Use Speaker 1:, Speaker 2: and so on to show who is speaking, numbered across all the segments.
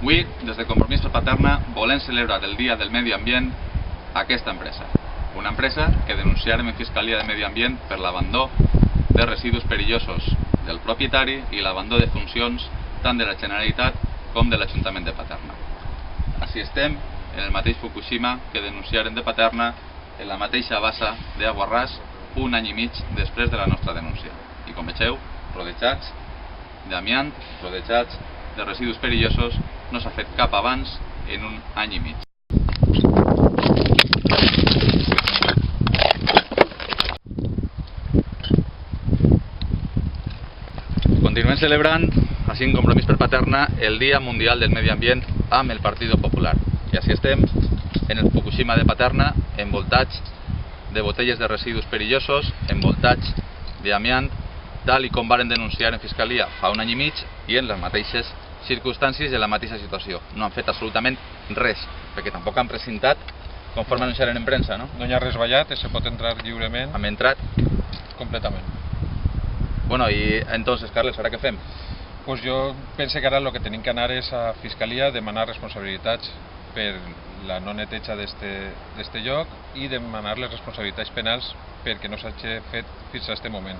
Speaker 1: Avui, des de Compromís per Paterna, volem celebrar el Dia del Medi Ambient a aquesta empresa. Una empresa que denunciarem en Fiscalia de Medi Ambient per l'abandó de residus perillosos del propietari i l'abandó de funcions tant de la Generalitat com de l'Ajuntament de Paterna. Així estem en el mateix Fukushima que denunciarem de Paterna en la mateixa bassa d'Aguarràs un any i mig després de la nostra denúncia. I com vegeu, rodejats d'amiant, rodejats de residus perillosos, no s'ha fet cap avanç en un any i mig. Continuem celebrant, així en Compromís per Paterna, el Dia Mundial del Medi Ambient amb el Partido Popular. I així estem en el Fukushima de Paterna, envoltats de botelles de residus perillosos, envoltats d'amiant, tal i com varen denunciar en Fiscalia fa un any i mig i en les mateixes circumstàncies i en la mateixa situació. No han fet absolutament res, perquè tampoc han presentat conforme anunciaren en premsa, no?
Speaker 2: No hi ha res ballat, se pot entrar lliurement.
Speaker 1: Hem entrat
Speaker 2: Completament.
Speaker 1: Bueno, y entonces, Carles, ¿ahora qué fem?
Speaker 2: Pues jo pense que ara el que tenim que anar és a Fiscalia a demanar responsabilitats per la no neteja d'este lloc i demanar les responsabilitats penals perquè no s'hagi fet fins a este moment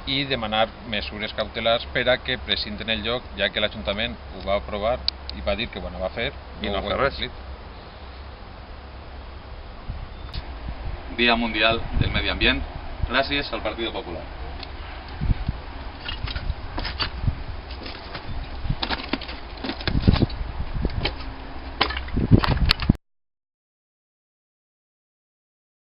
Speaker 2: i demanar mesures cautelars per a que precinten el lloc, ja que l'Ajuntament ho va aprovar i va dir que ho va fer i no ho ha complit.
Speaker 1: Día Mundial del Medio Ambiente, gracias al Partido Popular.